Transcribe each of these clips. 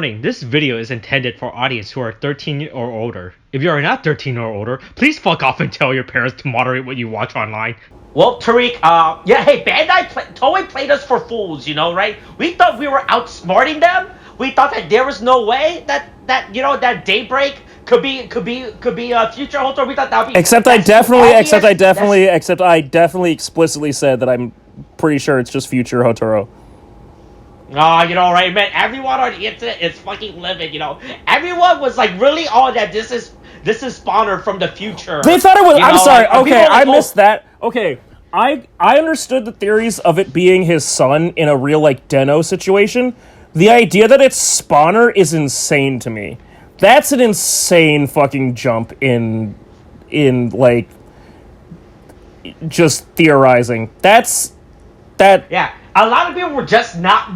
Warning, this video is intended for audience who are 13 or older. If you are not 13 or older, please fuck off and tell your parents to moderate what you watch online. Well, Tariq, hey, Bandai totally played us for fools, right? We thought we were outsmarting them. We thought that there was no way that Daybreak could be a future Hoto. We thought that would be. Except I definitely explicitly said that I'm pretty sure it's just future Hotoro. Oh, right, man. Everyone on the internet is fucking livid, Everyone was like really on that. This is Spawner from the future. They thought it was. I'm sorry. Okay, I missed that. Okay, I understood the theories of it being his son in a real Deno situation. The idea that it's Spawner is insane to me. That's an insane fucking jump in just theorizing. Yeah. A lot of people were just not.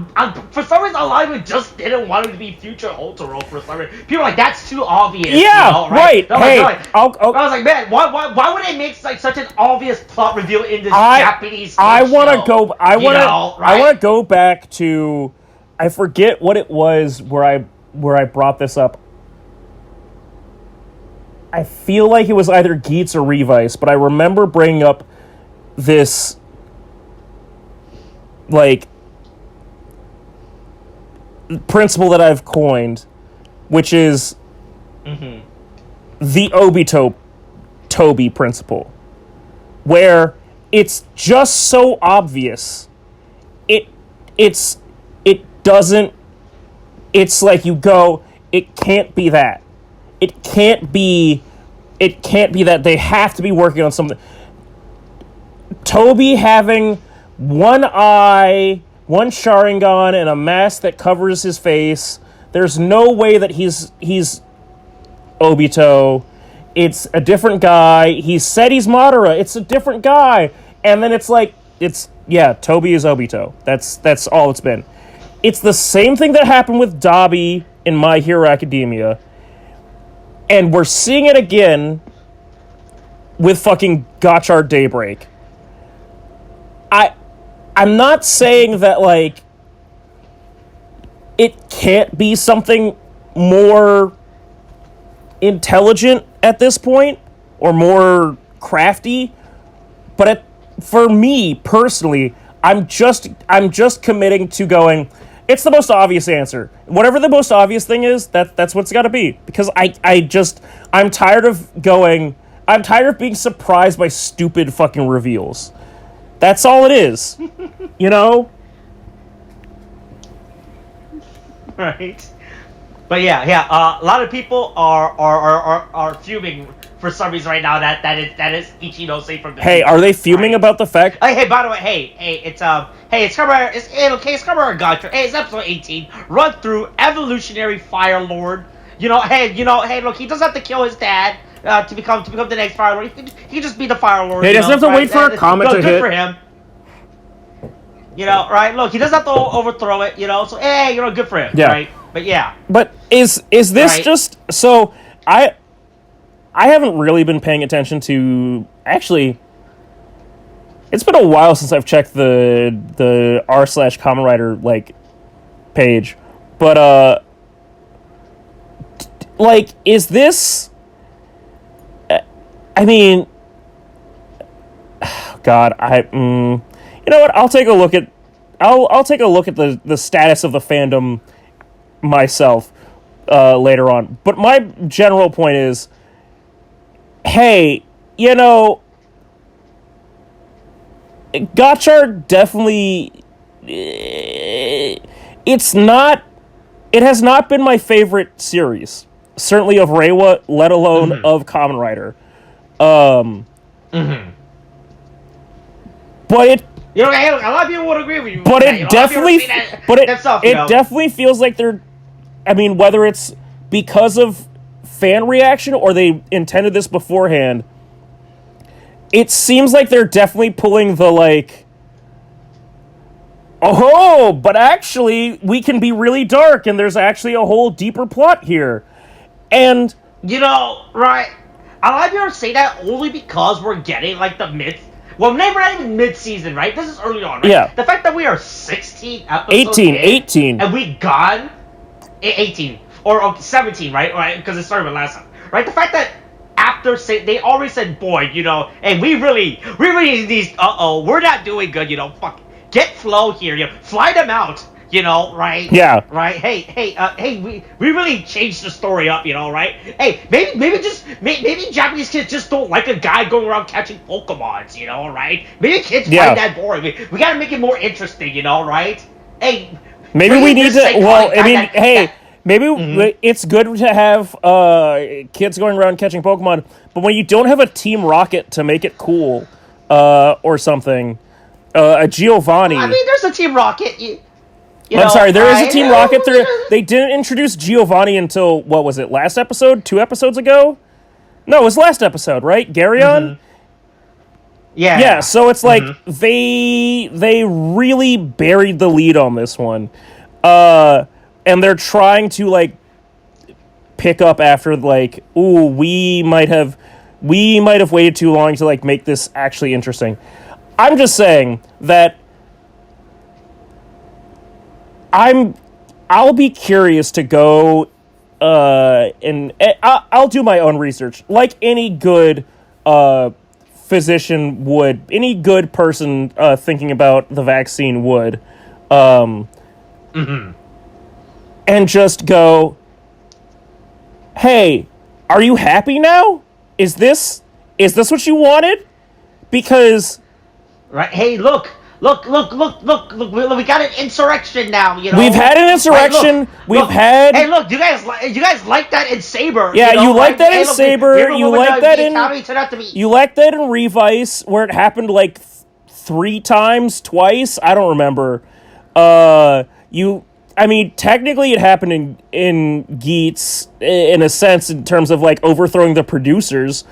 For some reason, a lot of people just didn't want him to be future Hotaro. For some reason, people were like, "That's too obvious." Yeah, right. Hey, I was like, man, why would they make such an obvious plot reveal in this Japanese? I want to go. I want to go back to. I forget what it was where I brought this up. I feel like it was either Geets or Revice, but I remember bringing up this. Principle that I've coined, which is the Obito Toby principle, where it's just so obvious. It's like you go, it can't be that. It can't be that. They have to be working on something. Toby having one eye, one Sharingan, and a mask that covers his face. There's no way that he's Obito. It's a different guy. He said he's Madara. It's a different guy. And then Toby is Obito. That's all it's been. It's the same thing that happened with Dabi in My Hero Academia. And we're seeing it again with fucking Gotchard Daybreak. I'm not saying that, it can't be something more intelligent at this point, or more crafty, but for me, personally, I'm just committing to going, it's the most obvious answer. Whatever the most obvious thing is, that's what it's gotta be. Because I'm tired of being surprised by stupid fucking reveals. That's all it is, Right. But yeah. A lot of people are fuming for some reason right now. That is Ichinose from the. Hey, are they fuming about the fact? Hey, by the way, it's Kamen Rider Gotchard. Hey, it's episode 18. Run through Evolutionary Fire Lord. Hey, look, he doesn't have to kill his dad. To become the next Fire Lord, he just be the Fire Lord. He doesn't have to wait for a comment to hit. Good for him. Right? Look, he doesn't have to overthrow it. So hey, good for him. Yeah. Right? But yeah. But is this right? Just so I haven't really been paying attention to actually. It's been a while since I've checked the r/Kamen Rider page, but is this? I mean, God, you know what? I'll take a look at the status of the fandom myself later on. But my general point is, hey, Gotchard definitely, it has not been my favorite series, certainly of Reiwa, let alone of Kamen Rider. But it. A lot of people would agree with you. But it definitely feels like they're. I mean, whether it's because of fan reaction or they intended this beforehand, it seems like they're definitely pulling the oh, but actually we can be really dark and there's actually a whole deeper plot here, and right. A lot of people say that only because we're getting the mid. Well, we're not even mid-season, right? This is early on, right? Yeah. The fact that we are 16 episodes 18. and we got 18 or 17, right? Right, because it started with last time, right? The fact that after they already said, boy, hey, we really need. We're not doing good. Fuck, get Flo here. Fly them out. Right? Yeah. Right. Hey, we really changed the story up. Right? Hey, maybe Japanese kids just don't like a guy going around catching Pokemons. Right? Maybe kids find that boring. We gotta make it more interesting. Right? Hey. Maybe we need to. Well, I mean, maybe it's good to have kids going around catching Pokemon, but when you don't have a Team Rocket to make it cool, or something, a Giovanni. I mean, there's a Team Rocket. I'm sorry, there is a Team Rocket. They didn't introduce Giovanni until, what was it, last episode? 2 episodes ago? No, it was last episode, right? Garyon? Yeah, so it's like they really buried the lead on this one. And they're trying to, like, pick up after, like, ooh, we might have waited too long to, like, make this actually interesting. I'm just saying that I'll be curious to go and I'll do my own research, like any good physician would, any good person thinking about the vaccine would, and just go, hey, are you happy now? Is this what you wanted? Because right, hey, look, we got an insurrection now, We've had an insurrection. Hey, look, you guys like that in Saber? Yeah, you like that in Saber. You like that in Revice, where it happened like 3 times, twice. I don't remember. I mean, technically, it happened in Geats in a sense, in terms of like overthrowing the producers.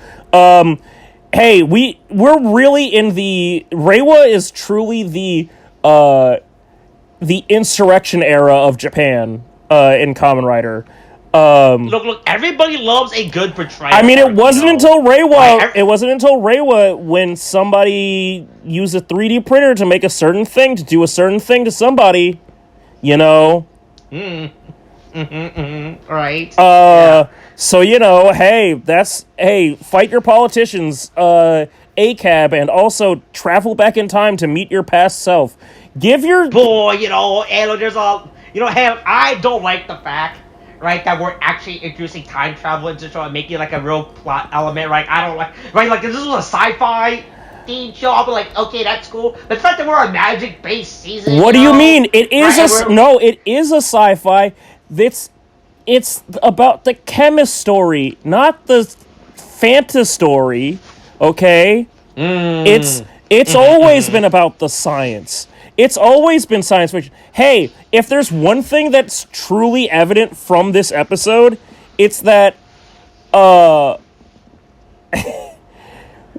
Hey, we're really in the Reiwa is truly the insurrection era of Japan in Kamen Rider. Look, everybody loves a good portrayal. I mean, it wasn't until Reiwa. It wasn't until Reiwa when somebody used a 3D printer to make a certain thing, to do a certain thing to somebody. Right. So, hey, fight your politicians, ACAB, and also travel back in time to meet your past self. Give your... Boy, there's a... hey, I don't like the fact, right, that we're actually introducing time travel into the show and making it like a real plot element, right? I don't like... Right, like, if this was a sci-fi themed show, I'll be like, okay, that's cool. But the fact that we're a magic-based season... What do you mean? It is No, it is a sci-fi. It's about the chemist story, not the Fanta story, okay? It's always been about the science. It's always been science fiction. Hey, if there's one thing that's truly evident from this episode, it's that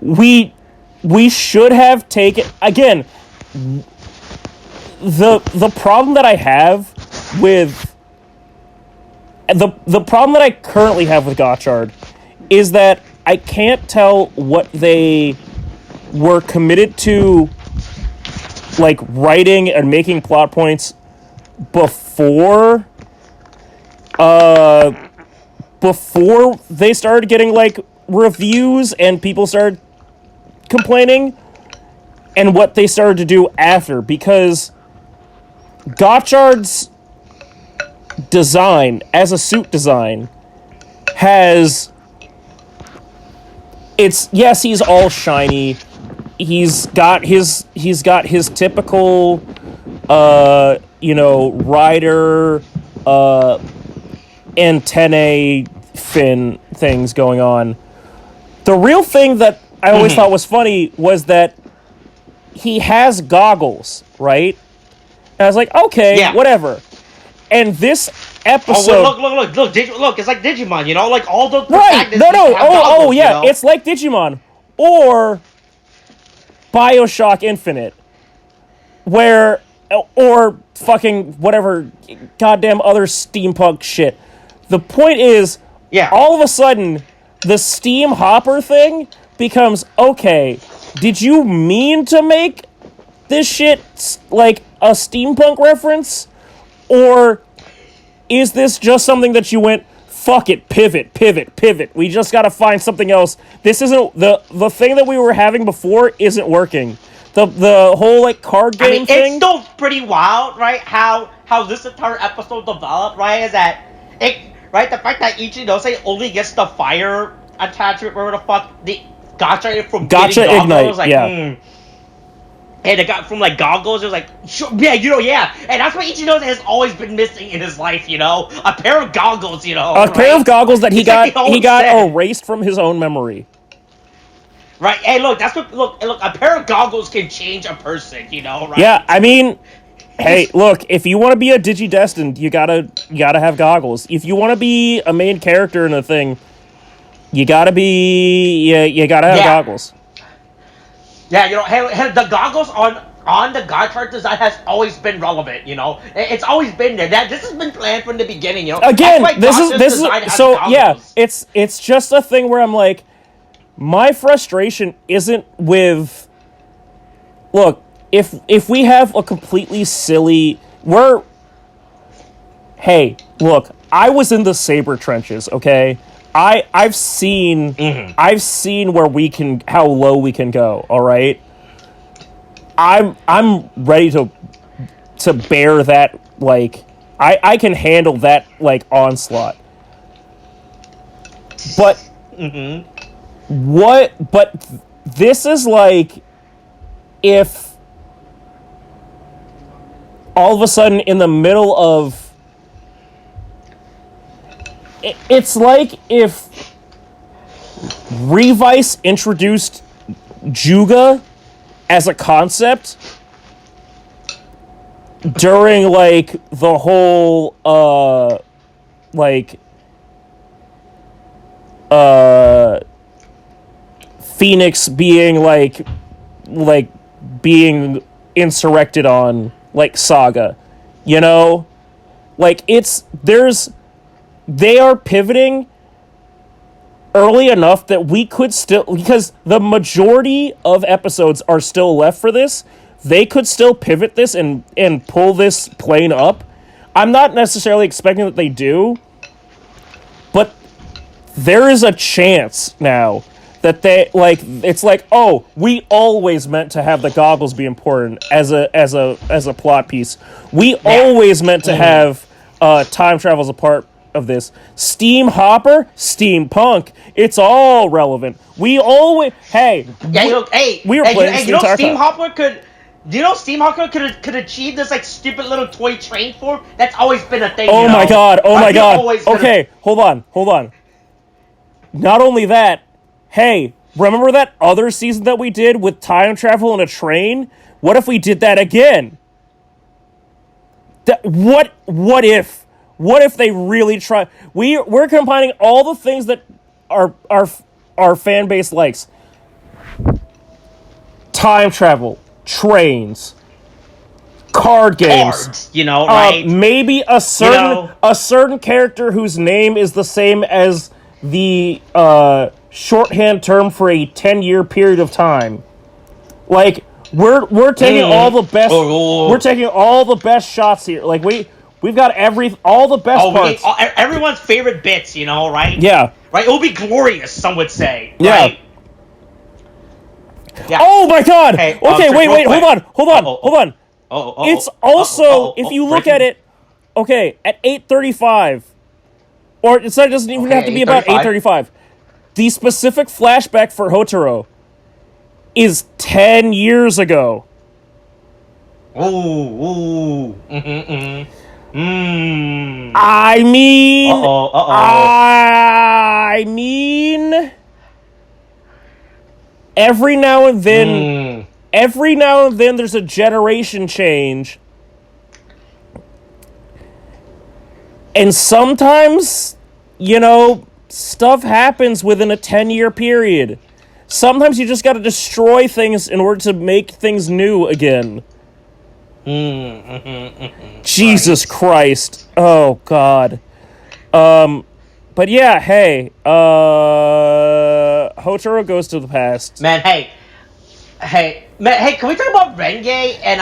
we should have taken... Again, the problem that I have with... The problem that I currently have with Gotchard is that I can't tell what they were committed to, like, writing and making plot points before they started getting, like, reviews and people started complaining, and what they started to do after, because Gotchard's design as a suit design has... Yes, he's all shiny. He's got his typical rider antennae fin things going on. The real thing that I always thought was funny was that he has goggles, right? And I was like, okay, whatever. And this episode... Oh, look, it's like Digimon, like all the... Right, no, yeah, it's like Digimon. Or BioShock Infinite. Or fucking whatever goddamn other steampunk shit. The point is, all of a sudden, the steam hopper thing becomes, okay, did you mean to make this shit like a steampunk reference? Or is this just something that you went, fuck it, pivot. We just gotta find something else. This isn't the thing that we were having before isn't working. The whole like card game thing. It's still pretty wild, right? How this entire episode developed, right? Is that right? The fact that Ichinose only gets the fire attachment, whatever the fuck the Gotchard from Gotcha ignite, like, And it got from like goggles. It was like, sure, yeah, and that's what Ichinose has always been missing in his life. A pair of goggles. A pair of goggles that he got erased from his own memory. Right. Hey, look. Look. A pair of goggles can change a person. Right? Yeah. I mean, hey, look. If you want to be a Digidestined, you gotta have goggles. If you want to be a main character in a thing, you gotta have goggles. Yeah, hey, the goggles on the Gotchard design has always been relevant. It's always been there. This has been planned from the beginning. Again, this is so goggles. Yeah. It's just a thing where I'm like, my frustration isn't with. Look, if we have a completely silly, hey, look, I was in the Saber trenches, okay. I've seen where how low we can go, all right? I'm ready to bear that, like, I can handle that, like, onslaught. But but this is like if all of a sudden in the middle of it's like if Revice introduced Juga as a concept during, like, the whole, Phoenix being, being insurrected on, like, Saga. Like, they are pivoting early enough that we could still, because the majority of episodes are still left for this, they could still pivot this and pull this plane up. I'm not necessarily expecting that they do, but there is a chance now that they, like, it's like, oh, we always meant to have the goggles be important as a plot piece. We always meant to have time travel as a part of this. Steam Hopper, steampunk, it's all relevant. We always we were playing this the entire Steam time. Hopper could. Do you know Steam Hopper could achieve this, like, stupid little toy train form? That's always been a thing. Oh my god! Okay, hold on. Not only that, hey, remember that other season that we did with time travel in a train? What if we did that again? What if? What if they really try? We're combining all the things that our fan base likes. Time travel, trains, card games, cards, right? Maybe a certain character whose name is the same as the shorthand term for a 10-year period of time. Like, we're taking all the best. We're taking all the best shots here. Like, we've got all the best parts. Everyone's favorite bits, right? Yeah. Right? It will be glorious, some would say. Yeah. Right? Yeah. Oh my god! Hey, okay, wait, hold on. Oh, it's also, if you look at it, okay, at 8:35, or it doesn't even have to be about 8:35, the specific flashback for Hotaro is 10 years ago. Ooh. I mean, every now and then there's a generation change. And sometimes, stuff happens within a 10-year period. Sometimes you just gotta destroy things in order to make things new again. Jesus Christ. Oh, God. But yeah, hey. Hotaro goes to the past. Man, hey. Hey, man, hey, can we talk about Renge and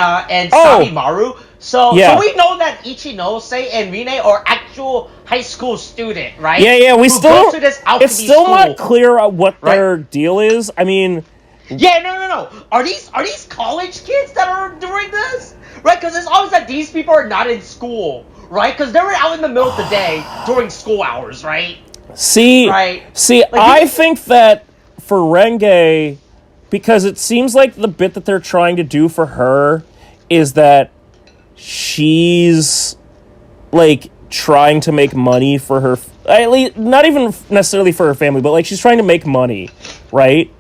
Oh, Sabimaru? So yeah. we know that Ichinose and Rine are actual high school student, right? Yeah, we Who still go don't, to this it's alchemy still not school, clear what right? their deal is. I mean, Yeah, no. Are these college kids that are doing this? Right? Because it's always that these people are not in school, right? Because they were out in the middle of the day during school hours, right? see, Right? see, Like I these. think that for Renge, because it seems like the bit that they're trying to do for her is that she's like trying to make money for her, at least not even necessarily for her family, but like she's trying to make money, right?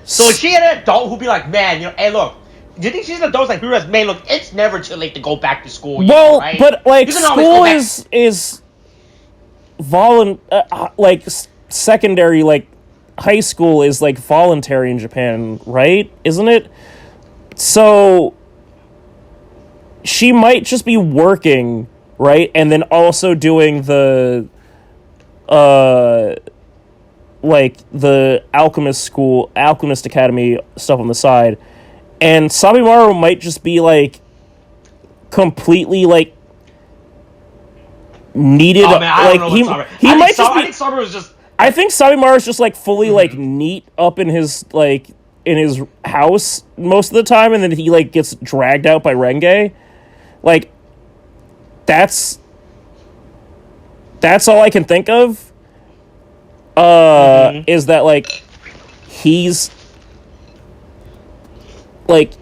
So is she an adult who'd be like, man, hey, look. Do you think she's an adult like who has, man, look, it's never too late to go back to school, Well, right? but like You can always go school back. is secondary, like high school is like voluntary in Japan, right? Isn't it? So she might just be working, right? And then also doing the uh like the alchemist academy stuff on the side. And Sabimaru might just be like completely like needed, Oh man, I don't like know what Summer. he might just I be, think Summer was just. I think Sabimaru is just like fully like neat up in his house most of the time, and then he like gets dragged out by Renge. Like that's all I can think of. Is that like he's like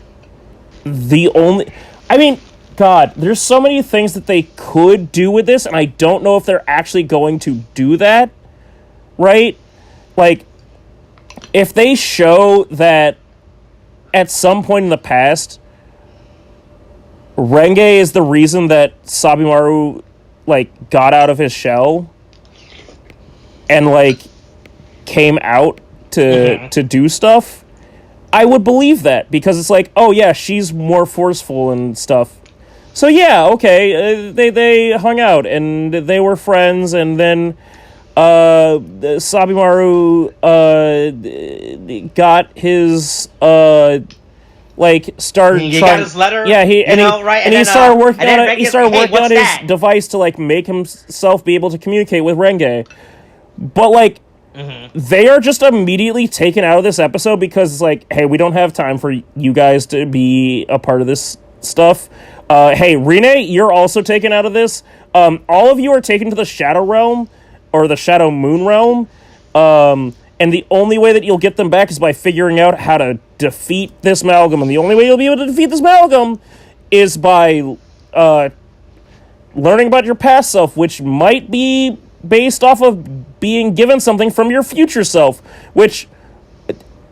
the only. I mean, God, there's so many things that they could do with this, and I don't know if they're actually going to do that. Right? Like, if they show that at some point in the past, Renge is the reason that Sabimaru, like, got out of his shell and, like, came out to do stuff, I would believe that, because it's like, oh yeah, she's more forceful and stuff. So yeah, okay, they hung out and they were friends, and then Sabimaru got his like started He trying. got his letter. Yeah, he Right? and he started working and then on it. Renge, He started hey, working what's on his that? device to like make himself be able to communicate with Renge. But like they are just immediately taken out of this episode because it's like, hey, we don't have time for you guys to be a part of this stuff. Hey, Rine, you're also taken out of this. All of you are taken to the Shadow Realm or the Shadow Moon Realm. And the only way that you'll get them back is by figuring out how to defeat this Malgam. And the only way you'll be able to defeat this Malgam is by learning about your past self, which might be based off of being given something from your future self. Which,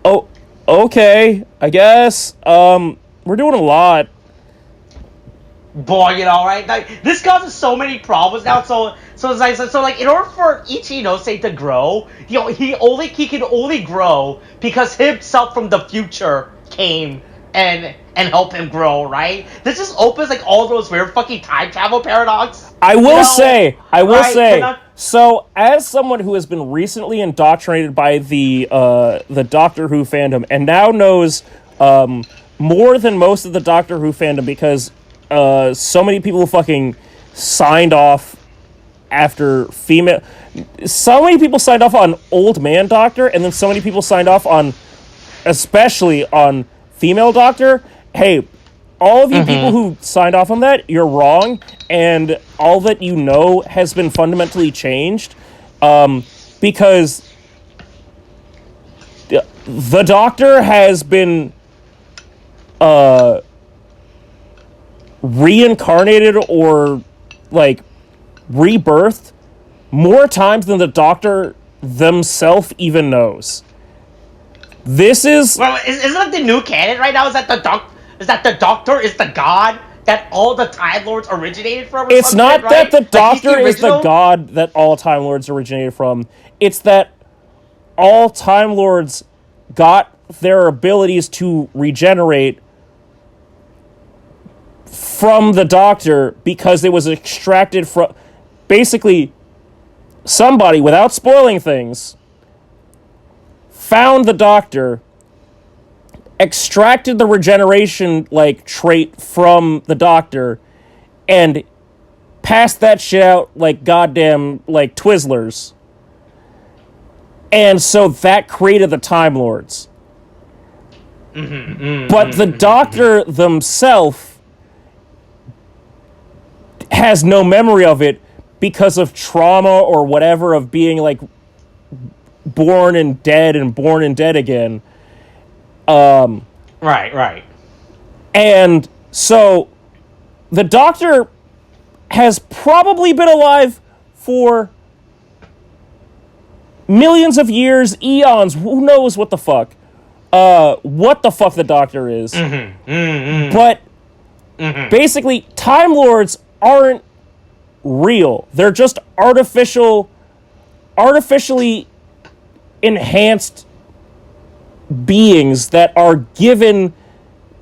oh, okay, I guess. We're doing a lot. Boy, right? Like this causes so many problems now. So it's like like in order for Ichinose to grow, he can only grow because himself from the future came and helped him grow, right? This just opens like all those weird fucking time travel paradox. I will say, Right? so as someone who has been recently indoctrinated by the Doctor Who fandom and now knows more than most of the Doctor Who fandom because so many people fucking signed off after female. So many people signed off on Old Man Doctor, and then so many people signed off on, especially on Female Doctor. Hey, all of you people who signed off on that, you're wrong, and all that you know has been fundamentally changed, because the Doctor has been reincarnated or like rebirthed more times than the Doctor themselves even knows. This is Isn't that the new canon right now? Is that the Doctor is the god that all the Time Lords originated from? It's not shit, that right? the Doctor Like, he's is the god that all Time Lords originated from. It's that all Time Lords got their abilities to regenerate from the Doctor because it was extracted from... Basically, somebody, without spoiling things, found the Doctor extracted the regeneration, like, trait from the Doctor and passed that shit out like goddamn, like, Twizzlers. And so that created the Time Lords. But the Doctor themselves has no memory of it because of trauma or whatever of being, like, born and dead again. Right. And so the Doctor has probably been alive for millions of years, eons, who knows what the fuck. What the fuck the Doctor is. But basically, Time Lords aren't real. They're just artificially enhanced beings that are given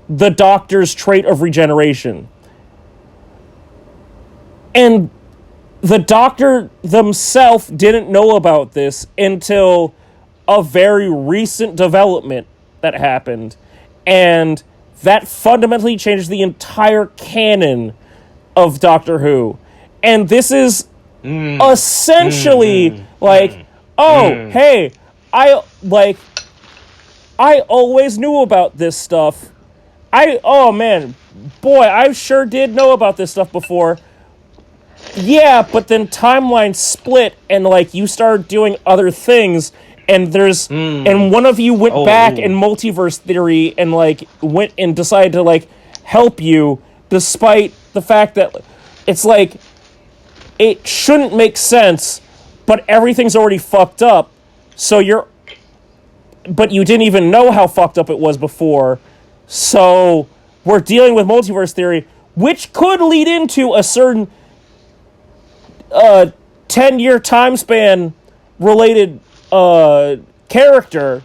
the Doctor's trait of regeneration. And the Doctor themselves didn't know about this until a very recent development that happened. And that fundamentally changed the entire canon of Doctor Who. And this is essentially hey, I always knew about this stuff. I sure did know about this stuff before. Yeah, but then timelines split and, like, you started doing other things, and and one of you went back in multiverse theory and, like, went and decided to, like, help you, despite the fact that it's like, it shouldn't make sense, but everything's already fucked up, but you didn't even know how fucked up it was before, so we're dealing with multiverse theory, which could lead into a certain 10-year time span related character.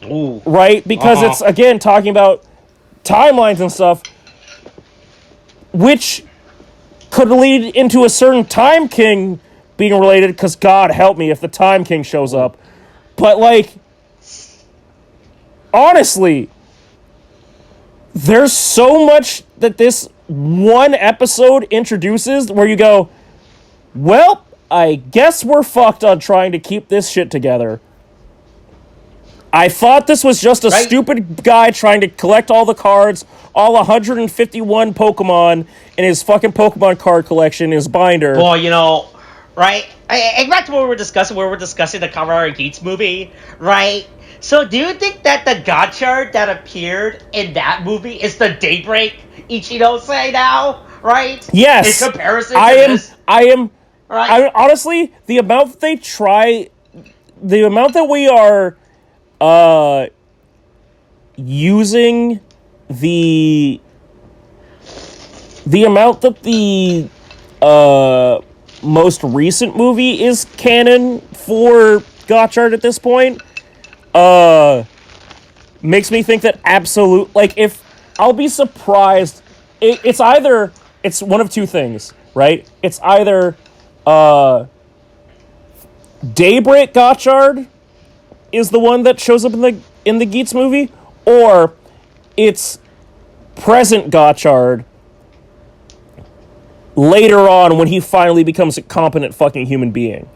Ooh. Right? Because it's, again, talking about timelines and stuff, which could lead into a certain Time King being related, because God help me if the Time King shows up. But, like, honestly, there's so much that this one episode introduces where you go, well, I guess we're fucked on trying to keep this shit together. I thought this was just a stupid guy trying to collect all the cards, all 151 Pokemon in his fucking Pokemon card collection, his binder. Well, you know, right? Back to what we were discussing, where we're discussing the Kamen Rider Gotchard movie, right? So do you think that the Gotchard that appeared in that movie is the Daybreak Ichinose now, right? Yes. In comparison to this? I am... Right. Honestly, the amount that we are using the amount that the most recent movie is canon for Gotchard at this point makes me think that if I'll be surprised, it's one of two things, right? It's either Daybreak Gotchard is the one that shows up in the Geats movie, or it's present Gotchard later on when he finally becomes a competent fucking human being.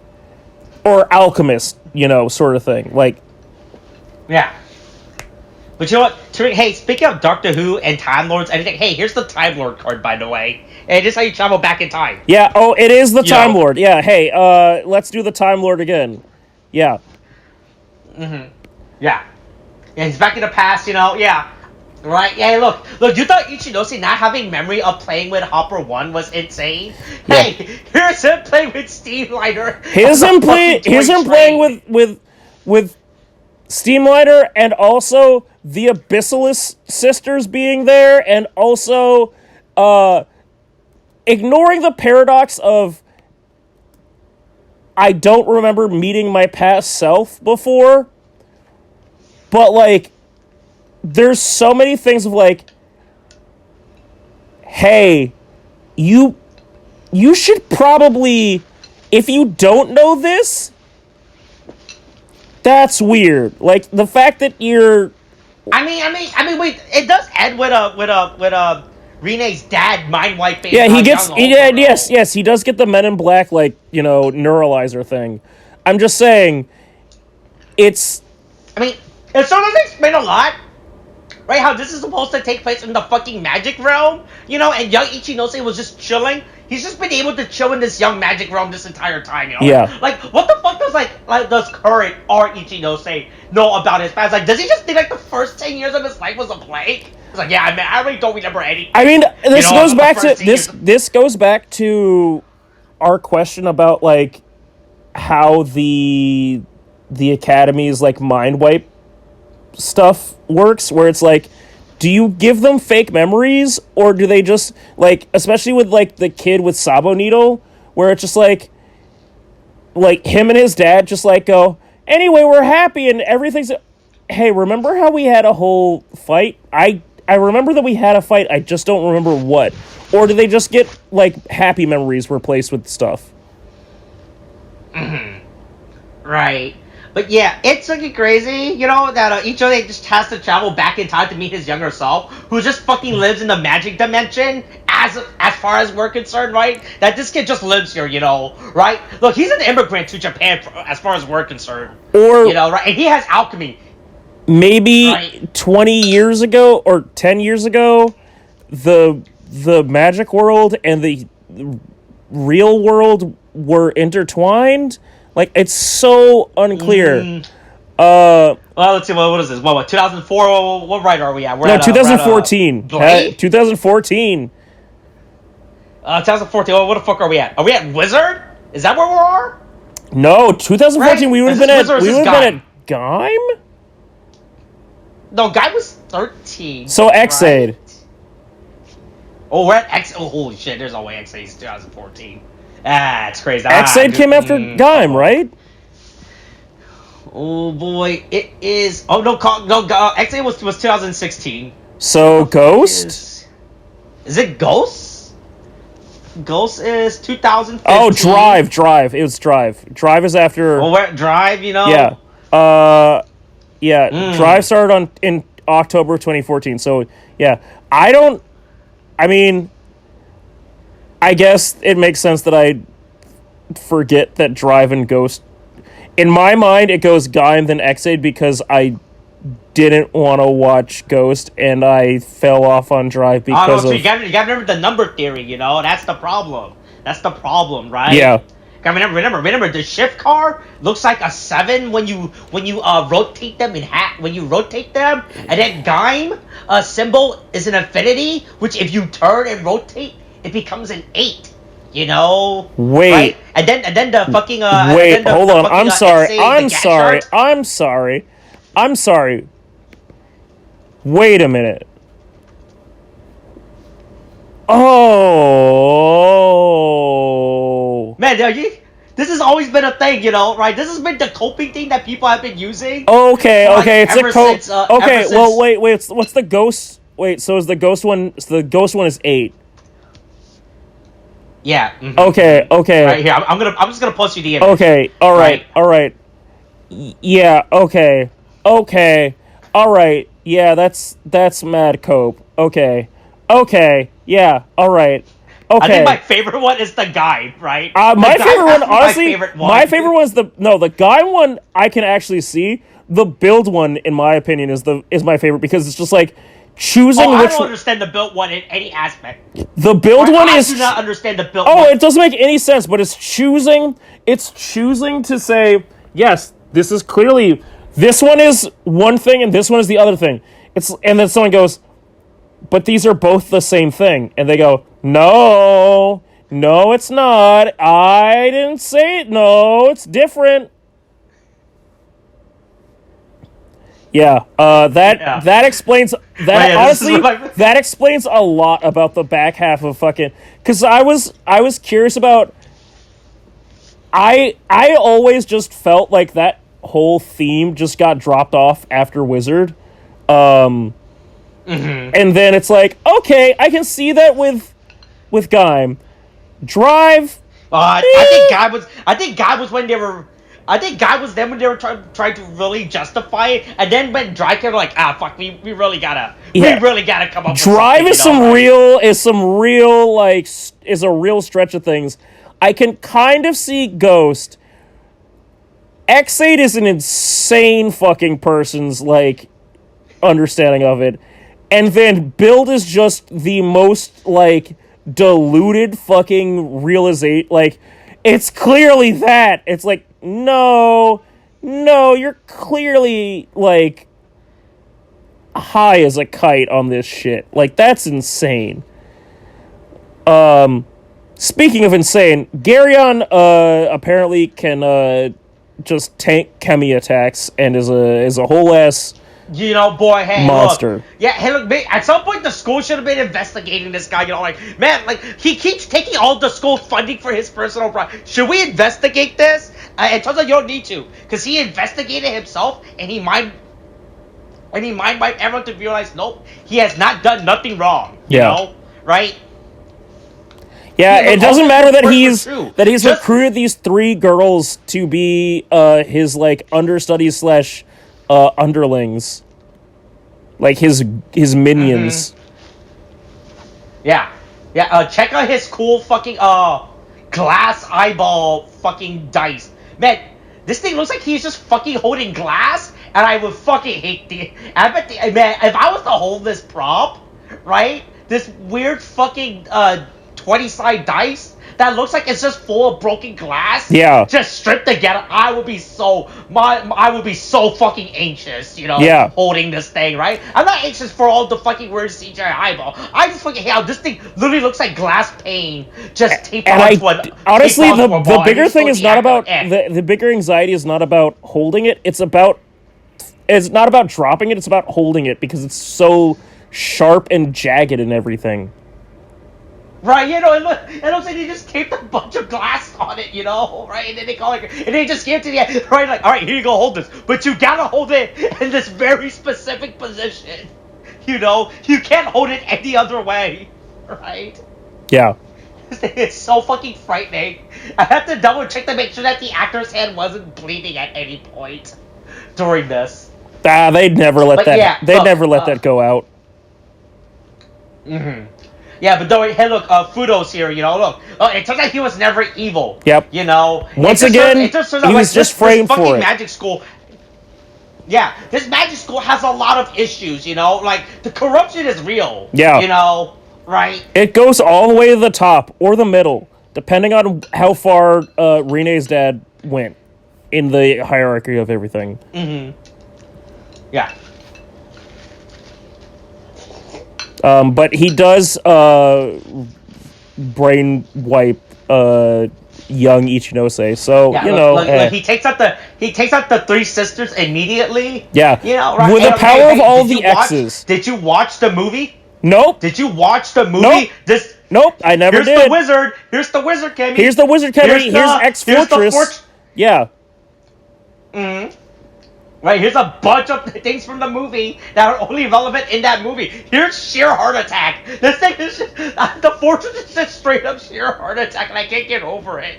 Or alchemist, sort of thing. Like, yeah. But you know what, Tariq, hey, speaking of Doctor Who and Time Lords, anything, hey, here's the Time Lord card, by the way. And this is how you travel back in time. Yeah, it is the Time Lord. Yeah, hey, let's do the Time Lord again. Yeah. Yeah. Yeah, he's back in the past, yeah. Right? Yeah, look, you thought Ichinose not having memory of playing with Hopper 1 was insane? Yeah. Hey, here's him playing with Steamliner. Here's him playing with Steamliner, and also the Abyssalus sisters being there, and also ignoring the paradox of I don't remember meeting my past self before, but, like, there's so many things of, like, hey, you should probably, if you don't know this, that's weird. Like, the fact that you're Wait. It does end with Renee's dad mind wiping. Yeah, he gets. young Yeah, Ultimo. yes, he does get the Men in Black neuralizer thing. I'm just saying, it's. It sort of explain a lot, right? How this is supposed to take place in the fucking magic realm, and young Ichinose was just chilling. He's just been able to chill in this young magic realm this entire time, Yeah. Like, what the fuck does current art Ichinose know about his past? Like, does he just think the first 10 years of his life was a plague? It's like, yeah, I really don't remember anything. This goes back to this goes back to our question about how the Academy's mind wipe stuff works, where it's do you give them fake memories, or do they just especially with the kid with Sabo Needle, where it's just him and his dad just go, anyway, we're happy and everything's. Hey, remember how we had a whole fight? I remember that we had a fight. I just don't remember what. Or do they just get happy memories replaced with stuff? Right. But yeah, it's looking crazy, that Ichide just has to travel back in time to meet his younger self, who just fucking lives in the magic dimension, as far as we're concerned, right? That this kid just lives here, right? Look, he's an immigrant to Japan, as far as we're concerned. Or, right? And he has alchemy. Maybe 20 years ago, or 10 years ago, the magic world and the real world were intertwined. It's so unclear. Well, let's see. What is this? What 2004? What writer are we at? No, 2014. 2014. 2014. What the fuck are we at? Are we at Wizard? Is that where we are? No, 2014. Right? We would have been at Gaim. No, Guy was 13. So Xaid. Right? Oh, we're at X. Oh, holy shit! There's no way Xaid is 2014. Ah, it's crazy. Xaid came after Gaim, right? Oh boy, it is. Oh no, Xaid was 2016. So Ghost? Is it Ghost? Ghost is 2015. Oh, Drive. It was Drive. Drive is after. Oh, Drive, Yeah. Drive started in October 2014. So yeah, I guess it makes sense that I forget that Drive and Ghost. In my mind, it goes Gaim then Xaid because I didn't want to watch Ghost and I fell off on Drive because so you gotta remember the number theory. That's the problem. That's the problem, right? Yeah. Remember, the shift car looks like a 7 when you rotate them in half. When you rotate them, and then Gaim symbol is an infinity, which if you turn and rotate, it becomes an 8. Wait. Right? And then the fucking wait. Hold on. I'm sorry. I'm sorry. Wait a minute. Oh. Man, this has always been a thing, right? This has been the coping thing that people have been using. Okay. It's a cope. Okay, well, wait. What's the ghost? Wait, so is the ghost one? So the ghost one is 8. Yeah. Mm-hmm. Okay. Right here, I'm just gonna post you the image. Okay. All right. Yeah. Okay. All right. Yeah. That's mad cope. Okay. Yeah. All right. Okay. I think my favorite one is the guy, right? My favorite one, honestly, my favorite one is the guy one. I can actually see. The build one, in my opinion, is my favorite because it's just choosing which. I don't understand the build one in any aspect. The build one is. I do not understand the build. Oh, it doesn't make any sense. But it's choosing. It's choosing to say yes. This is clearly. This one is one thing, and this one is the other thing. And then someone goes, but these are both the same thing, and they go, no, it's not. I didn't say it. No, it's different. Yeah, that explains that. Honestly, that explains a lot about the back half of fucking. Because I was curious about. I always just felt like that whole theme just got dropped off after Wizard, and then it's okay, I can see that with Gaim. Drive. I think God was when they were. I think Guy was them when they were trying to really justify it, and then when Drive came, like, fuck, we really gotta come up. Drive with is some real like is a real stretch of things. I can kind of see Ghost. X8 is an insane fucking person's like understanding of it, and then Build is just the most like diluted fucking realization. Like, it's clearly that. It's like, no, you're clearly like high as a kite on this shit. Like, that's insane. Speaking of insane, Garyon apparently can just tank chemi attacks and is a whole ass boy, hey, monster. Look. Yeah, hey, look, at some point the school should have been investigating this guy, like, man, like, he keeps taking all the school funding for his personal project. Should we investigate this? It turns out you don't need to, because he investigated himself, and he might everyone to realize, nope, he has not done nothing wrong, you know, right? Yeah, it doesn't matter that he's just recruited these 3 girls to be his like understudies / underlings, like his minions. Yeah. Check out his cool fucking glass eyeball fucking dice, man. This thing looks like he's just fucking holding glass, and I would fucking hate man, if I was to hold this prop, right? This weird fucking 20-side dice that looks like it's just full of broken glass. Yeah. Just stripped together. I would be so fucking anxious, holding this thing, right? I'm not anxious for all the fucking weird CGI eyeball. I just fucking hate how this thing literally looks like glass pane just taped onto honestly, the bigger thing is not about the bigger anxiety is not about holding it. It's not about dropping it. It's about holding it because it's so sharp and jagged and everything. Right, it looks like they just taped a bunch of glass on it, right? And then they just gave it to the right, like, all right, here you go, hold this. But you gotta hold it in this very specific position, you can't hold it any other way, right? Yeah. It's so fucking frightening. I have to double check to make sure that the actor's hand wasn't bleeding at any point during this. They'd never let that go out. Mm-hmm. Yeah, but don't, hey, look, Fudo's here, look. It turns out he was never evil. Yep. Once again, he was just framed for it. Magic school. Yeah, this magic school has a lot of issues, like, the corruption is real. Yeah. Right? It goes all the way to the top, or the middle, depending on how far Renee's dad went in the hierarchy of everything. Mm-hmm. Yeah. But he does brain wipe young Ichinose, so he takes out the 3 sisters immediately. Yeah, right? With the power of all the X's. Did you watch the movie? Nope. Did you watch the movie? Nope. I never did. Here's the wizard, Kemi. Here's the wizard, Kemi. Here's X Fortress. Yeah. Mm-hmm. Right, here's a bunch of things from the movie that are only relevant in that movie. Here's sheer heart attack. This thing is just, the fortress is just straight up sheer heart attack, and I can't get over it.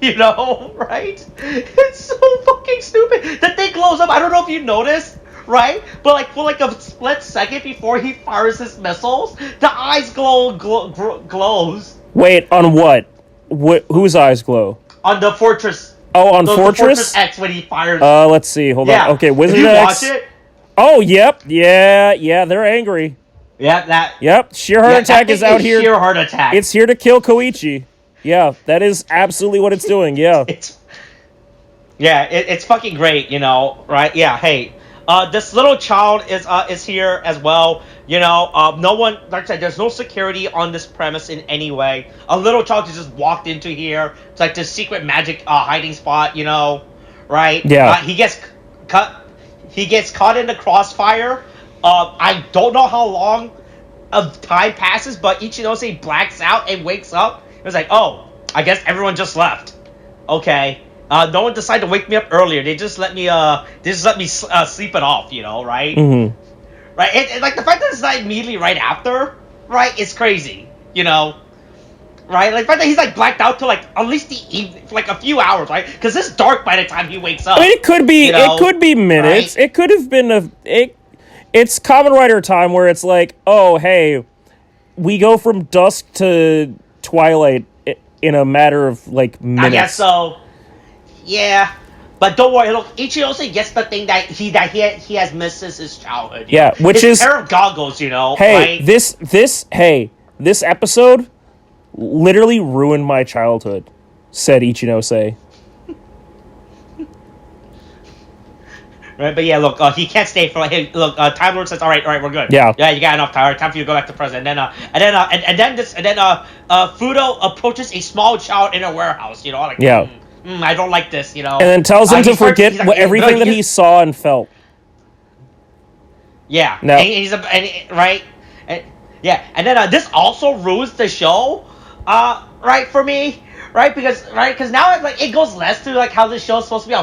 Right? It's so fucking stupid. The thing glows up. I don't know if you noticed, right? But for a split second before he fires his missiles, the eyes glows. Wait, on what? Whose eyes glow? On the fortress. Oh, on Fortress X when he fires. Let's see. Hold on. Okay, Wizard Did you X. watch it? Oh, yep. Yeah, they're angry. Yep, sheer heart attack is out here. Sheer heart attack. It's here to kill Koichi. Yeah, that is absolutely what it's doing. Yeah. It's fucking great, right? Yeah, hey. This little child is here as well. No one, like I said, there's no security on this premise in any way. A little child just walked into here. It's like this secret magic hiding spot, right? Yeah. He gets caught in the crossfire. I don't know how long of time passes, but Ichinose blacks out and wakes up. It was like, oh, I guess everyone just left. Okay. No one decided to wake me up earlier. They just let me sleep it off, right? Mm-hmm. Right? And like the fact that it's not immediately right after, right? It's crazy, right? Like, the fact that he's like blacked out to like at least the evening, for like a few hours, right? Because it's dark by the time he wakes up. I mean, it could be. You know? It could be minutes. Right? It could have been it's Kamen Rider time where it's like, oh hey, we go from dusk to twilight in a matter of like minutes. I guess so. Yeah. But don't worry, look, Ichirose gets the thing that he has missed since his childhood. Yeah, know? which his is pair of goggles, you know. Hey, right? this episode literally ruined my childhood, said Ichinose. Right, but yeah, look, he can't stay for like. Hey, look, Time Lord says, all right, we're good. Yeah, you got enough time. Time for you to go back to prison. And then Fudo approaches a small child in a warehouse. You know, like I don't like this. You know, and then tells him to forget everything that he saw and felt. Yeah, no, right, and then this also ruins the show, right, for me, right, because now like it goes less to like how this show is supposed to be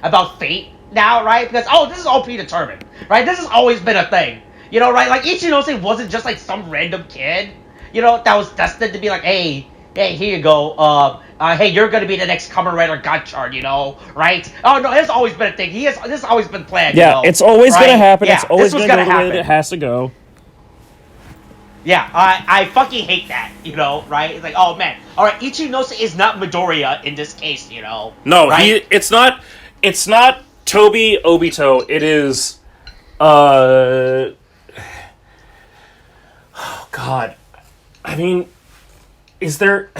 about fate now, right, because this is all predetermined, right, this has always been a thing, you know, right, like Ichinose wasn't just like some random kid, you know, that was destined to be like, hey, here you go, hey, you're gonna be the next Kamen Rider Gotchard, you know, right? Oh no, it's always been a thing. This has always been planned. Yeah, you know, it's always right? gonna happen. Yeah, it's always gonna go the happen. way that it has to go. Yeah, I fucking hate that, you know, right? It's like, oh man, all right, Ichinose is not Midoriya in this case, you know. No, right? It's not Tobi Obito. It is, oh God, I mean, is there?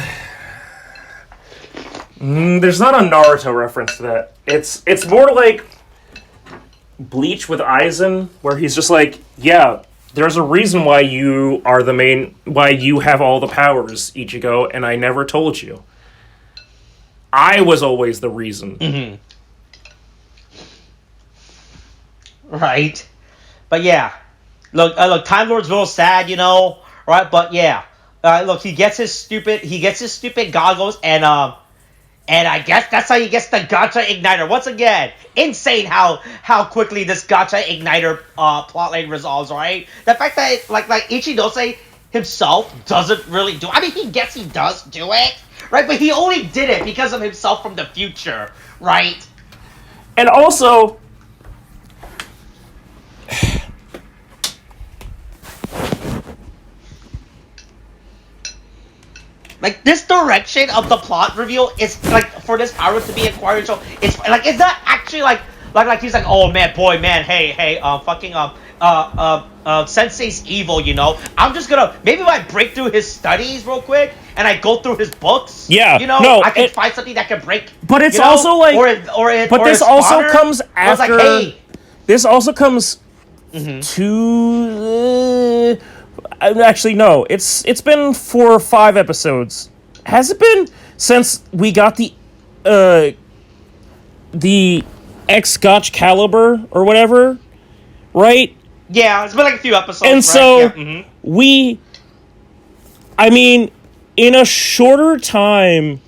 There's not a Naruto reference to that. It's more like Bleach with Aizen, where he's just like, yeah, there's a reason why you are why you have all the powers, Ichigo, and I never told you. I was always the reason. Mm-hmm. Right. But yeah. Look, Time Lord's real sad, you know, right? But yeah. Look, he gets his stupid goggles, and I guess that's how he gets the Gacha Igniter. Once again, insane how quickly this Gacha Igniter plotline resolves, right? The fact that like Ichinose himself doesn't really do. I mean, he does do it, right? But he only did it because of himself from the future, right? And also, like, this direction of the plot reveal is like for this power to be acquired. So it's like it's not actually like he's like, oh man, boy, man, hey, Sensei's evil, you know. I'm just gonna maybe if I break through his studies real quick and I go through his books. Yeah, you know, no, I can find something that can break. But it's also like, this also comes after. Like, hey, this also comes to. Actually, no. It's been 4 or 5 episodes. Has it been since we got the Excalibur or whatever, right? Yeah, it's been like a few episodes. And right? so yeah. I mean, in a shorter time,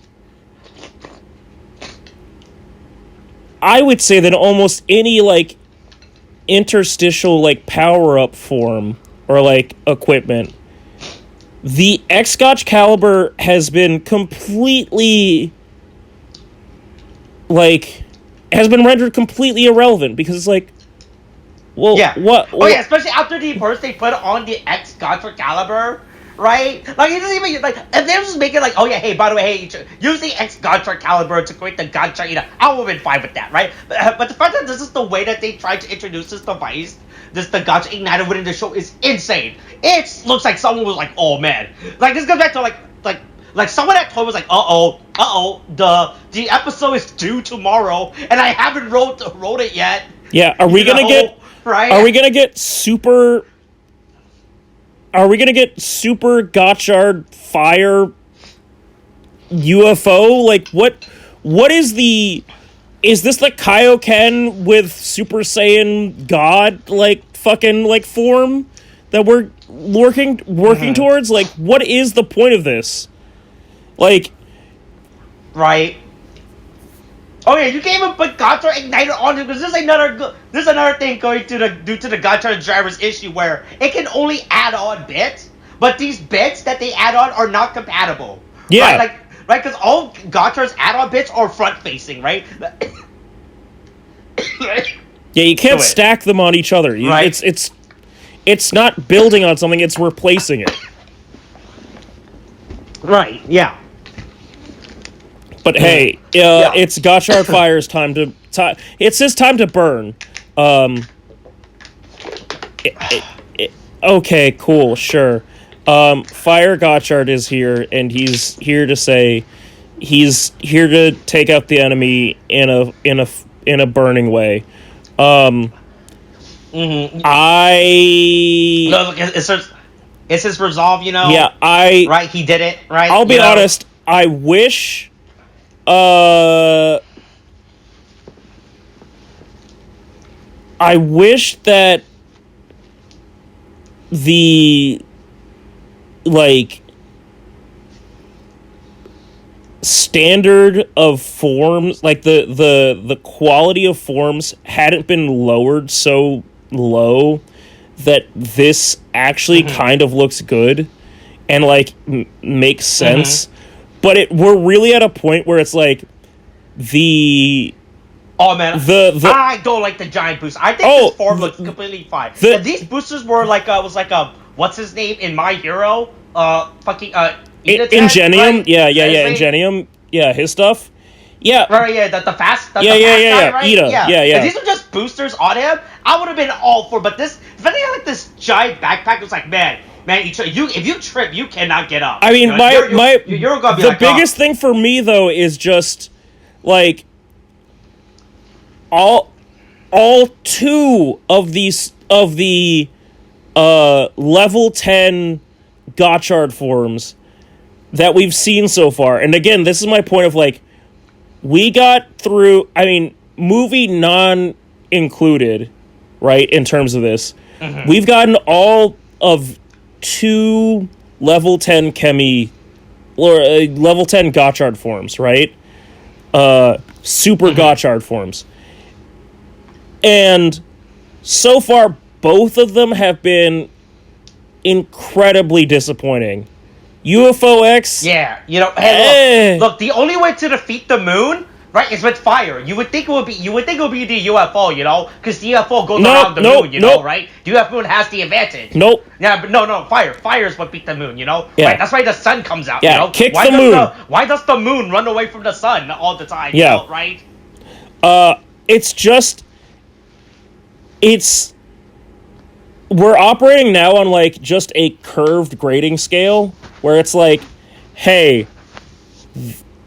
I would say that almost any like interstitial like power up form or like equipment, the Excalibur has been completely has been rendered completely irrelevant because it's like, well, yeah. what? Oh yeah, especially after the burst they put on the Excalibur, right? Like it doesn't even like, and they're just making like, oh yeah, hey, by the way, hey, use the Excalibur to create the Gacha. You know, I would have been fine with that, right? But the fact that this is the way that they tried to introduce this device, the Gacha Igniter within the show is insane. It looks like someone was like, oh man, like this goes back to like someone at Toy was like, the episode is due tomorrow, and I haven't wrote it yet. Yeah, are we gonna get super? Are we gonna get super Gotchard fire UFO? Like what is the? Is this the Kaioken with Super Saiyan God like fucking like form that we're working towards? Like, what is the point of this? Like, right? Oh yeah, you can't even put Gotchard Igniter on it because this is another thing going to the due to the Gotchard driver's issue where it can only add on bits, but these bits that they add on are not compatible. Yeah. Right, because all Gotchard's add-on bits are front-facing, right? Yeah, you can't stack them on each other. Right. It's not building on something, it's replacing it. Right, yeah. But hey, it's Gotchard Fire's time to... it's his time to burn. Okay, cool, sure. Fire Gotchard is here, and he's here to say he's here to take out the enemy in a burning way. No, look, it's his resolve, you know. Yeah, right. He did it. Right. I'll be honest. I wish. I wish that the standard of forms, like the quality of forms hadn't been lowered so low that this actually kind of looks good and makes sense. But we're really at a point where it's oh man, I don't like the giant boost. I think this form looks completely fine. These boosters were what's his name in My Hero? Ingenium, right? yeah, Ingenium, yeah, his stuff, yeah, right, yeah, the fast, guy, right? Ida, yeah. If these were just boosters on him, I would have been all for. But this, if anything, this giant backpack was man, if you trip, you cannot get up. I mean, you're gonna be the biggest thing for me though is just all two of the level 10 Gotchard forms that we've seen so far. And again, this is my point of we got through, I mean, movie non-included, right, in terms of this. We've gotten all of 2 level 10 level 10 Gotchard forms, right? Super Gotchard forms. And so far, both of them have been incredibly disappointing. UFO X. Yeah, hey, look, the only way to defeat the moon, right, is with fire. You would think it would be the UFO, because the UFO goes around the moon, right? The UFO has the advantage. Yeah, but no, fire. Fire is what beat the moon, Yeah. Right? That's why the sun comes out, Kick the moon. Why does the moon run away from the sun all the time, right? It's just we're operating now on just a curved grading scale where it's hey,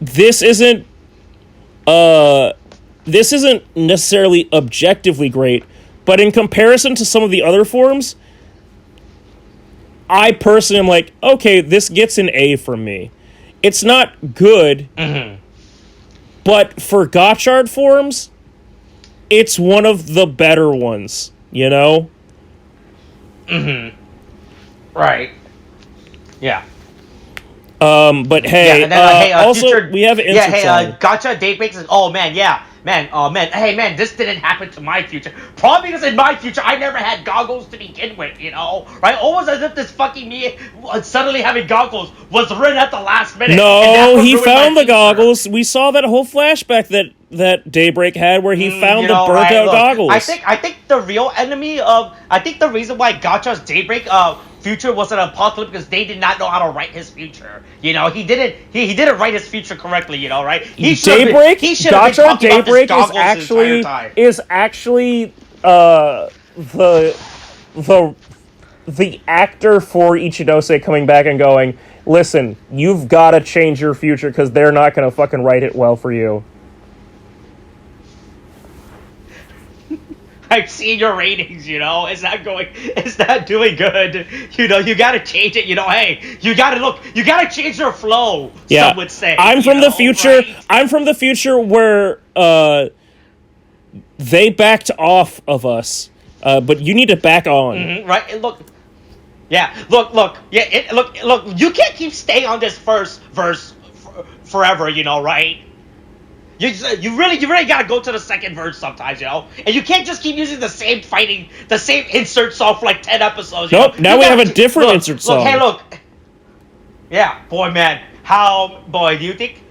this isn't necessarily objectively great, but in comparison to some of the other forms, I personally am okay, this gets an A from me. It's not good, but for Gotchard forms, it's one of the better ones, Right. Yeah. But hey, and then, also we have an Gotcha Daybreak says, oh man, hey man, this didn't happen to my future. Probably because in my future I never had goggles to begin with, right? Almost as if this fucking me suddenly having goggles was written at the last minute. No, he found the goggles. We saw that whole flashback that Daybreak had where he found the burnt out goggles. I think the real enemy I think the reason why Gotcha's Daybreak future was an apocalypse because they did not know how to write his future. He didn't write his future correctly, right? Daybreak is actually the actor for Ichinose coming back and going, listen, you've got to change your future because they're not going to fucking write it well for you. I've seen your ratings, it's not doing good. You gotta change it, hey, you gotta change your flow, some would say. I'm from the future, right? I'm from the future where, they backed off of us, but you need to back on. Right, and look, you can't keep staying on this first verse forever, right? You really gotta go to the second verse sometimes, you know. And you can't just keep using the same insert song for like 10 episodes. Nope. You Now we have a different look, insert song. Look, hey, look. Yeah, boy, man. Boy, do you think?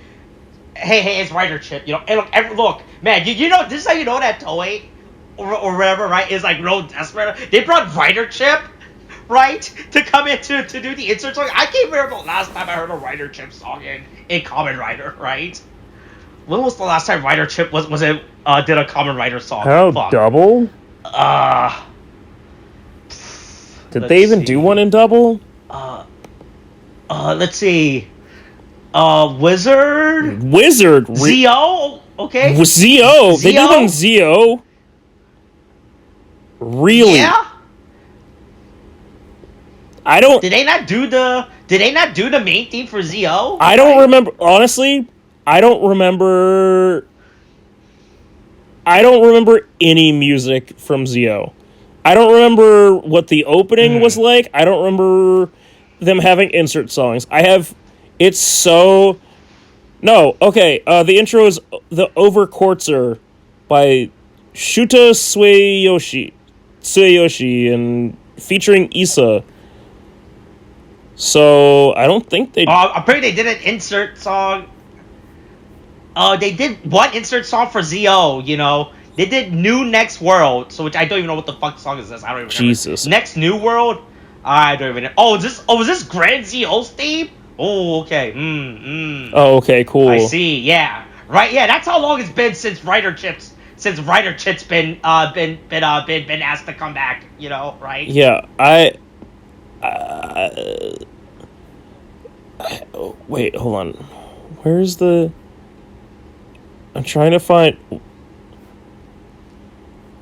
Hey, it's Rider Chip. You know, and look, man. You know, this is how you know that Toei or whatever, right? Is like real desperate. They brought Rider Chip, right, to come in to do the insert song. I can't remember the last time I heard a Rider Chip song in Kamen Rider, right? When was the last time Rider Chip did a Kamen Rider song? How double? Did they even do one in double? Let's see. Wizard. Zio. Okay. Zio. They did one Zio. Really? Yeah. I don't. Did they not do the main theme for Zio? I don't remember. Honestly, I don't remember any music from Zio. I don't remember what the opening was like. I don't remember them having insert songs. It's so... No, okay, the intro is The Overcourtser by Shuta Sueyoshi and featuring Issa. So, I don't think they... I'm pretty they did an insert song. They did one insert song for Zio, you know. They did New Next World, which I don't even know what the fuck song is this. I don't even remember. Jesus. Next New World? I don't even know. Oh, is this Grand Zio's theme? Oh, okay. Oh, okay, cool. I see. Yeah. Right. Yeah. That's how long it's been since Rider Chip's been asked to come back. You know. Right. Yeah. Wait. Hold on. Where's the? I'm trying to find.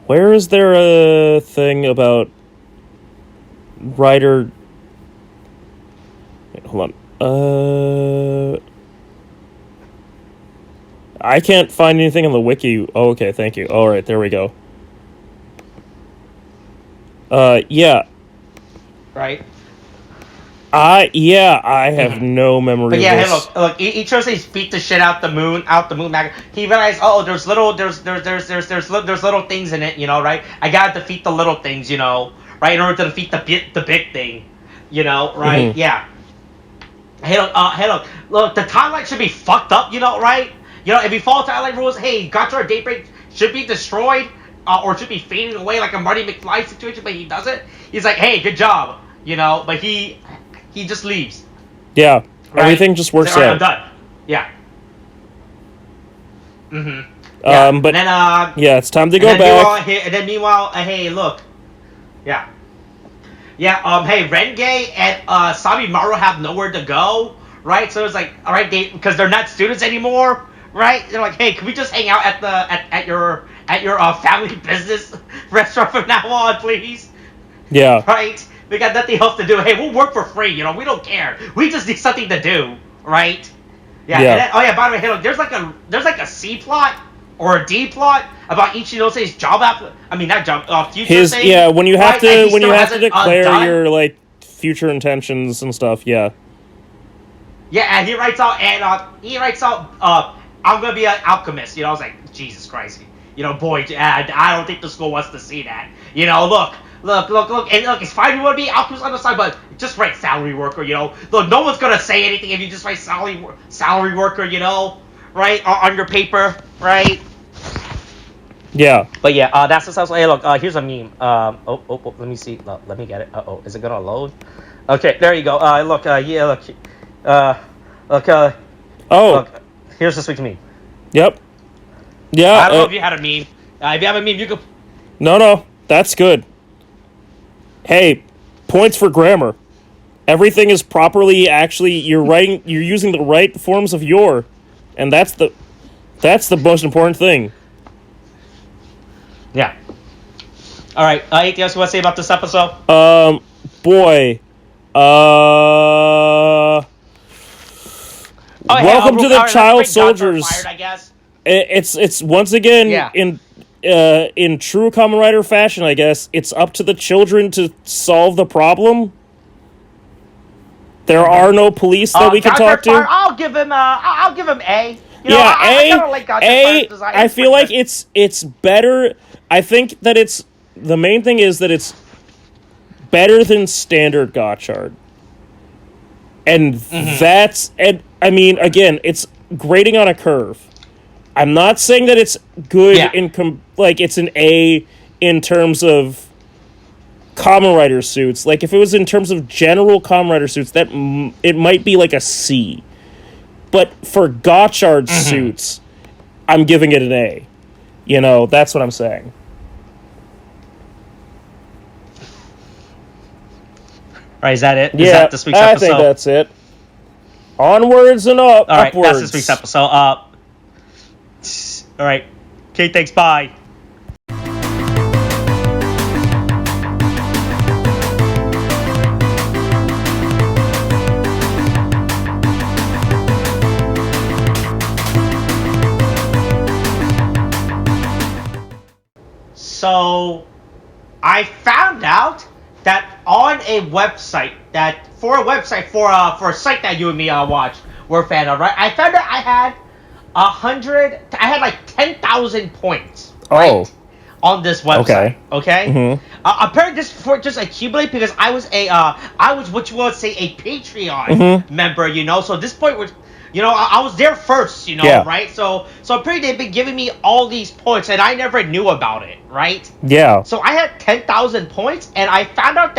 Where is there a thing about Rider? Wait, hold on. I can't find anything on the wiki. Oh, okay, thank you. All right, there we go. Yeah. Right. I have no memory. But yeah, of this. hey, look. He chose to beat the shit out the moon mag. He realized, there's little things in it, you know, right? I gotta defeat the little things, you know, right, in order to defeat the big thing, you know, right? Mm-hmm. Yeah. Hey, look. The timeline should be fucked up, you know, right? You know, if you follow timeline rules, hey, Gotchard Daybreak should be destroyed, or should be fading away like a Marty McFly situation, but he doesn't. He's like, hey, good job, you know, but he just leaves. Yeah, right? Everything just works out. I'm done. Yeah. Mm-hmm. Yeah. But then, yeah, it's time to go back. Meanwhile, hey, look. Yeah. Yeah. Hey, Renge and Samimaru have nowhere to go, right? So it's like, all right, because they're not students anymore, right? They're like, hey, can we just hang out at your family business restaurant from now on, please? Yeah. Right. We got nothing else to do. Hey, we'll work for free. You know, we don't care. We just need something to do, right? Yeah. Yeah. And then, by the way, hey, look, there's like a C plot or a D plot about Ichinose's job future thing. Yeah, when you have right? to declare your like future intentions and stuff. Yeah. Yeah, and he writes out, I'm gonna be an alchemist. You know, I was like, Jesus Christ. You know, boy, I don't think the school wants to see that. You know, look, and look, it's fine if you want to be alchemist on the side, but just write salary worker, you know. Look, no one's gonna say anything if you just write salary worker, you know, right, on your paper, right? Yeah. But yeah, that's the stuff. Hey, look, here's a meme. Let me see. Let me get it. Is it gonna load? Okay, there you go. Look, look, here's this week's meme. Yep. Yeah. I don't know if you had a meme. If you have a meme, you could. No, that's good. Hey, points for grammar. Everything is properly you're using the right forms of your, and that's the most important thing. Yeah. All right. Anything else you want to say about this episode? Boy. Welcome to the child soldiers. Fired, I guess. It's once again in true Kamen Rider fashion, I guess. It's up to the children to solve the problem. There are no police that we can talk to. I'll give him A. You You know, I kind of like Gotchard Fire's design. I feel like it's better. I think that the main thing is that it's better than standard Gotchard. And and I mean, again, it's grading on a curve. I'm not saying that it's good like it's an A in terms of Kamen Rider suits. Like if it was in terms of general Kamen Rider suits, that it might be like a C. But for Gotchard suits, I'm giving it an A. You know, that's what I'm saying. Right, is that it? Yeah, is that this week's episode? I think that's it. Onwards and upwards. All right, that's this week's episode. All right. Okay, thanks. Bye. So, I found out that on a website for a site that you and me watched, we're a fan of, right? I found out I had like 10,000 points, right, on this website. Okay. Apparently this for just accumulate because I was what you would say a Patreon member, you know. So at this point was, you know, I was there first, you know, right? So apparently they've been giving me all these points and I never knew about it, right? Yeah. So I had 10,000 points and I found out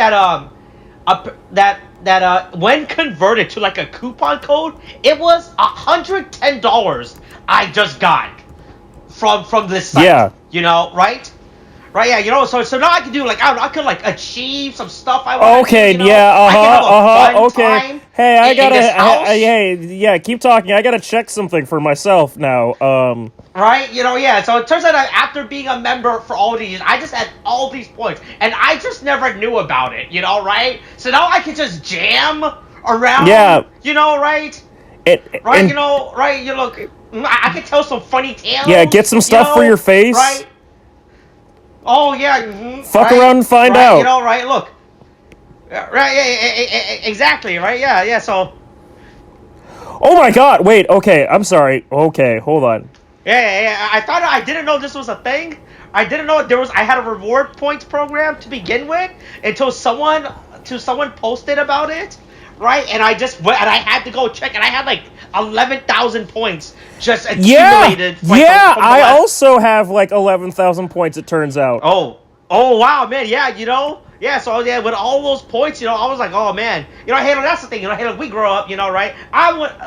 that when converted to like a coupon code, it was $110 I just got from this site. Yeah. You know, right? Right, yeah, you know, so now I can do like I could like achieve some stuff I want. Okay, to do, okay. Hey, I gotta keep talking. I gotta check something for myself now. Right, you know, yeah. So it turns out that after being a member for all these, I just had all these points, and I just never knew about it. You know, right? So now I can just jam around. Yeah. You know, right? Right, you know, right? You look. I can tell some funny tales. Yeah, get some stuff for your face. Right. Oh yeah. Fuck around and find out. You know, right? Look. Right. Yeah. Exactly. Right. Yeah. Yeah. So. Oh my God! Wait. Okay. I'm sorry. Okay. Hold on. Yeah. I didn't know this was a thing. I didn't know I had a reward points program to begin with until someone posted about it. Right. And I just went and I had to go check and I had like 11,000 points just accumulated. I also have like 11,000 points, it turns out. Oh wow, man, yeah, you know, yeah, so yeah, with all those points, you know, I was like, oh man, you know, hey, look, that's the thing, you know, hey, look, we grow up, you know, right?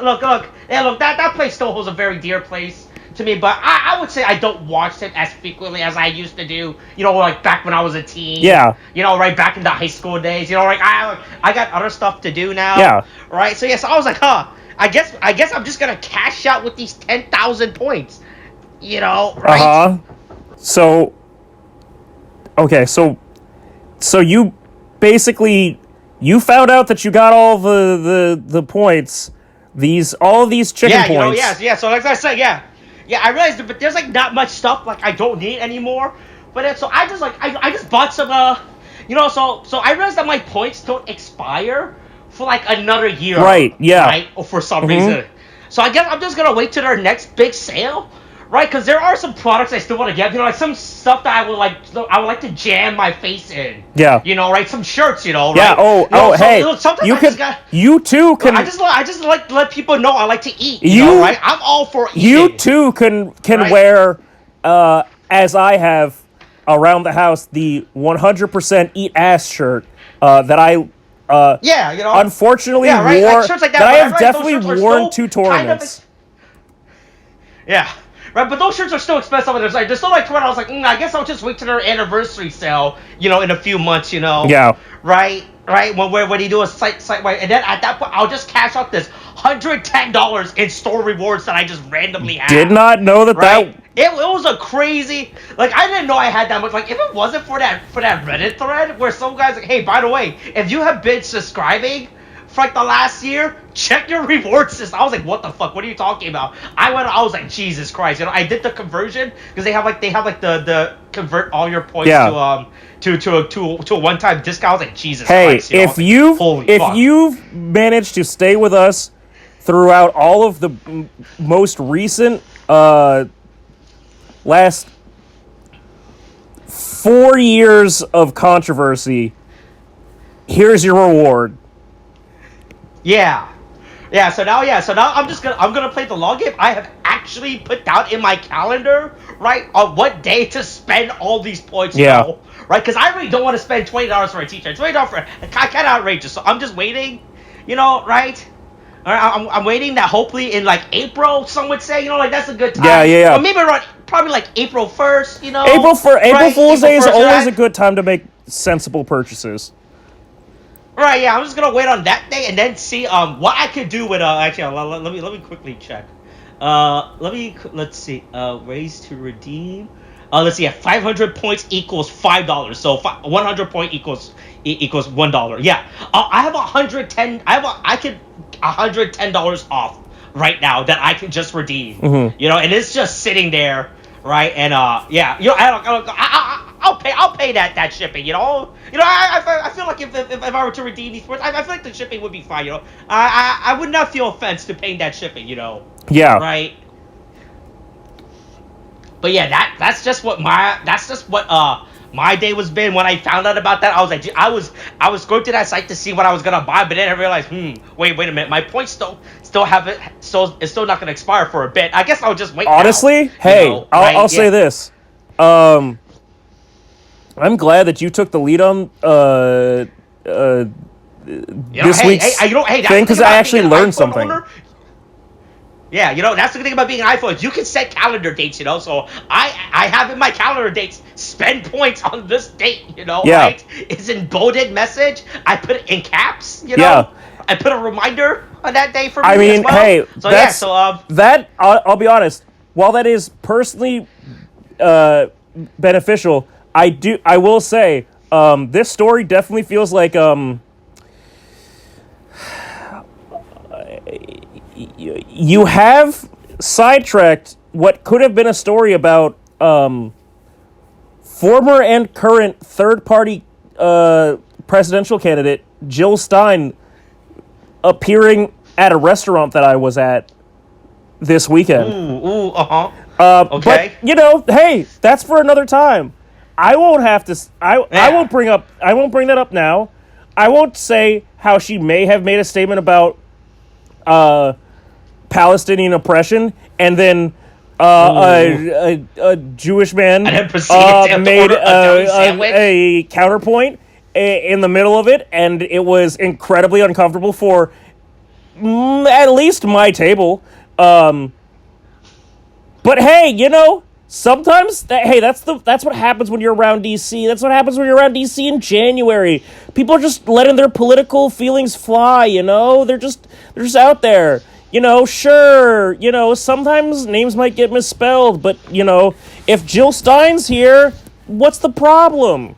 Look, that place still holds a very dear place to me, but I would say I don't watch it as frequently as I used to do, you know, like back when I was a teen. Yeah. You know, right back in the high school days, you know, like I got other stuff to do now. Yeah. Right, so yeah, so I was like, I guess I'm just gonna cash out with these 10,000 points, you know, right? So, okay, so you basically found out that you got all the points, all of these chicken points. You know, yeah. So like I said, yeah, I realized, but there's like not much stuff like I don't need anymore. But then, so I just like I just bought some you know, so I realized that my points don't expire for like another year, right? Yeah, right. Or for some reason, so I guess I'm just gonna wait till their next big sale, right? Because there are some products I still want to get, you know, like some stuff that I would like to jam my face in. Yeah, you know, right? Some shirts, you know, right? Yeah. Hey, look, you too can. I just like to let people know I like to eat. You know, right? I'm all for eating. You too can right? wear, as I have around the house, the 100% eat ass shirt that I. You know, unfortunately wore like shirts like that I have definitely worn 2 tournaments. Yeah, right, but those shirts are still expensive. They're still like $20. I was like, I guess I'll just wait till their anniversary sale, you know, in a few months, you know. Yeah. Right. When you do a site wide, and then at that point, I'll just cash out this $110 in store rewards that I just randomly had. Did not know that. It was a crazy, like, I didn't know I had that much. Like, if it wasn't for that Reddit thread where some guy's like, hey, by the way, if you have been subscribing for like the last year, check your reward system. I was like, what the fuck? What are you talking about? I was like, Jesus Christ. You know, I did the conversion because they have like the convert all your points to a one-time discount. I was like, Jesus Christ. Hey, if you've managed to stay with us throughout all of the most recent last 4 years of controversy, here's your reward. Yeah. So now I'm gonna play the long game. I have actually put down in my calendar, right, on what day to spend all these points. Yeah. You know, right, because I really don't want to spend $20 for a t-shirt. $20 for kind of outrageous. So I'm just waiting, you know, right? I'm waiting that hopefully in like April, some would say, you know, like that's a good time. Yeah. Or maybe around probably like April 1st, you know. April right? Fool's Day is April 1st, always right? a good time to make sensible purchases. Right, yeah, I'm just gonna wait on that day and then see what I could do with actually let me quickly check. Let's see. Ways to redeem. Let's see. 500 points equals $5. So 100 point equals $1. Yeah. I have 110. I could $110 off right now that I can just redeem. Mm-hmm. You know, and it's just sitting there, right? And yeah, you know, I'll pay that shipping. You know, I feel like if I were to redeem these points, I feel like the shipping would be fine. You know, I would not feel offense to paying that shipping. You know. Yeah. Right. But yeah, that's just what my day was been when I found out about that. I was like, I was going to that site to see what I was gonna buy, but then I realized, wait a minute, my points still have it, so it's still not gonna expire for a bit. I guess I'll just wait. Honestly, now, hey, you know, I'll say this. I'm glad that you took the lead on this week's thing because I actually learned something. Owner. Yeah, you know, that's the good thing about being an iPhone. You can set calendar dates, you know, so I have in my calendar dates, spend points on this date, you know, right? It's in bolded message. I put it in caps, you know. Yeah. I put a reminder on that day for me I mean, as well. hey, So that, I'll be honest, while that is personally beneficial, I will say, this story definitely feels like, you have sidetracked what could have been a story about former and current third-party presidential candidate Jill Stein appearing at a restaurant that I was at this weekend. Okay. But you know, hey, that's for another time. I won't have to. I won't bring that up now. I won't say how she may have made a statement about Palestinian oppression, and then a Jewish man made a counterpoint in the middle of it, and it was incredibly uncomfortable for at least my table. But hey, you know, sometimes that's what happens when you're around DC. That's what happens when you're around DC in January. People are just letting their political feelings fly, you know? They're just out there. You know, sure, you know, sometimes names might get misspelled, but, you know, if Jill Stein's here, what's the problem?